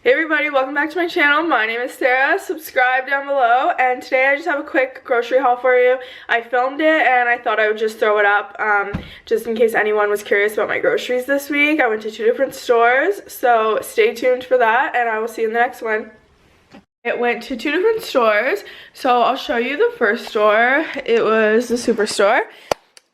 Hey everybody, welcome back to my channel. My name is Sarah. Subscribe down below, and today I just have a quick grocery haul for you. I filmed it and I thought I would just throw it up just in case anyone was curious about my groceries this week. I went to 2 different stores, so stay tuned for that and I will see you in the next one. It went to 2 different stores, so I'll show you the first store. It was the Superstore.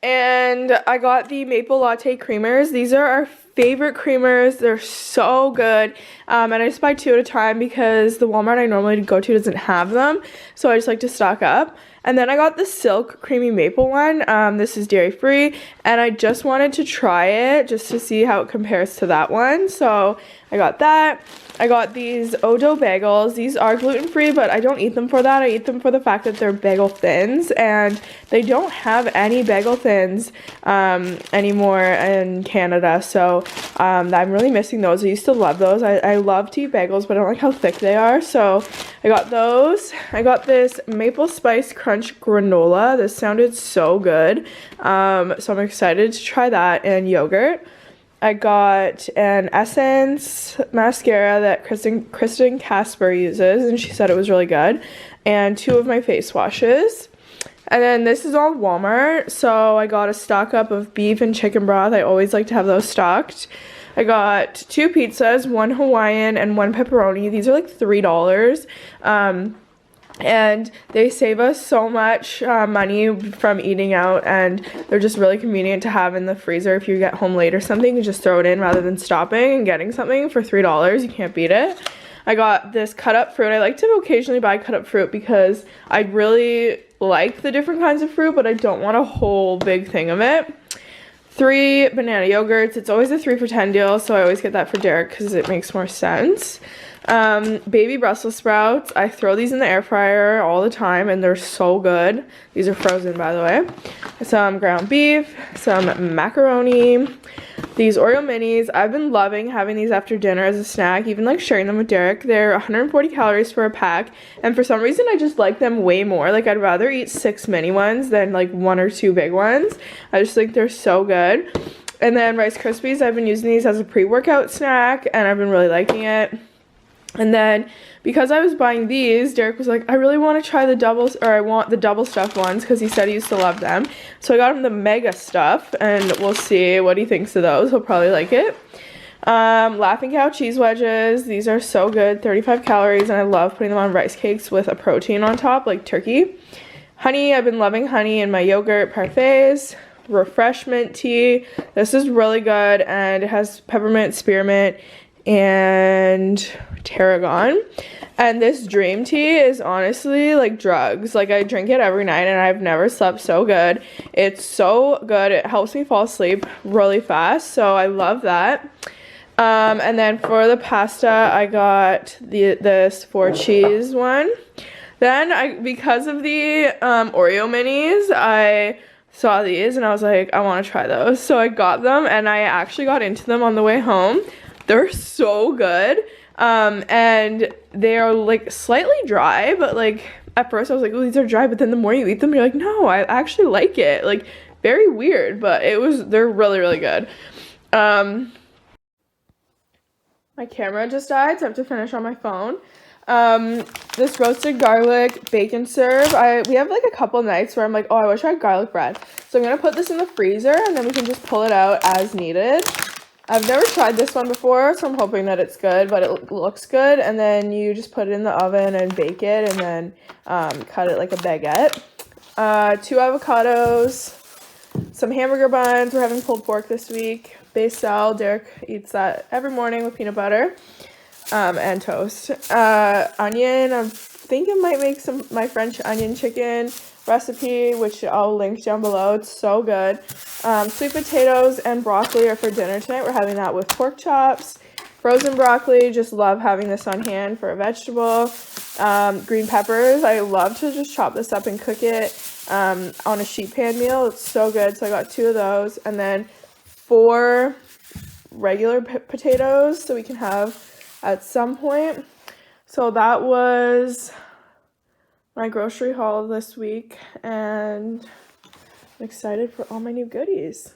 And I got the maple latte creamers. These are our favorite creamers. They're so good. And I just buy 2 at a time because the Walmart I normally go to doesn't have them. So I just like to stock up. And then I got the Silk Creamy Maple one. This is dairy free. And I just wanted to try it just to see how it compares to that one. So I got that. I got these Odo bagels. These are gluten-free, but I don't eat them for that. I eat them for the fact that they're bagel thins, and they don't have any bagel thins anymore in Canada, so I'm really missing those. I used to love those. I love to eat bagels, but I don't like how thick they are, so I got those. I got this Maple Spice Crunch Granola. This sounded so good, so I'm excited to try that, and yogurt. I got an Essence mascara that Kristen Casper uses, and she said it was really good, and 2 of my face washes. And then this is all Walmart, so I got a stock up of beef and chicken broth. I always like to have those stocked. I got 2 pizzas, 1 Hawaiian and 1 pepperoni. These are like $3. And they save us so much money from eating out, and they're just really convenient to have in the freezer if you get home late or something. You just throw it in rather than stopping and getting something for $3. You can't beat it. I got this cut up fruit. I like to occasionally buy cut up fruit because I really like the different kinds of fruit, but I don't want a whole big thing of it. 3 banana yogurts. It's always a 3 for $10 deal, so I always get that for Derek because it makes more sense. Baby Brussels sprouts. I throw these in the air fryer all the time and they're so good. These are frozen, by the way. Some ground beef, some macaroni, these Oreo Minis. I've been loving having these after dinner as a snack, even like sharing them with Derek. They're 140 calories for a pack, and for some reason I just like them way more. Like, I'd rather eat 6 mini ones than like 1 or 2 big ones. I just think they're so good. And then Rice Krispies. I've been using these as a pre-workout snack and I've been really liking it. And then, because I was buying these, Derek was like, I really want to try the doubles, or I want the double stuffed ones, because he said he used to love them. So I got him the mega stuff, and we'll see what he thinks of those. He'll probably like it. Laughing Cow cheese wedges. These are so good, 35 calories, and I love putting them on rice cakes with a protein on top, like turkey. Honey, I've been loving honey in my yogurt parfaits. Refreshment Tea. This is really good, and it has peppermint, spearmint, and tarragon. And this dream tea is honestly like drugs. Like, I drink it every night and I've never slept so good. It's so good. It helps me fall asleep really fast, so I love that. And then for the pasta, I got this 4 cheese one. Then because of the Oreo Minis, I saw these and I was like, I want to try those, so I got them, and I actually got into them on the way home. They're so good, and they are like slightly dry, but like at first I was like, oh, these are dry, but then the more you eat them, you're like, no, I actually like it. Like, very weird, but they're really, really good. My camera just died, so I have to finish on my phone. This roasted garlic bacon serve. We have like a couple nights where I'm like, oh, I wish I had garlic bread. So I'm gonna put this in the freezer and then we can just pull it out as needed. I've never tried this one before, so I'm hoping that it's good, but it looks good. And then you just put it in the oven and bake it, and then cut it like a baguette. 2 avocados, some hamburger buns. We're having pulled pork this week. Basil, Derek eats that every morning with peanut butter, and toast. Onion, I think I might make my French onion chicken recipe, which I'll link down below. It's so good. Sweet potatoes and broccoli are for dinner tonight. We're having that with pork chops. Frozen broccoli, just love having this on hand for a vegetable. Green peppers, I love to just chop this up and cook it on a sheet pan meal. It's so good. So I got 2 of those, and then 4 regular potatoes so we can have at some point. So that was my grocery haul this week, and I'm excited for all my new goodies.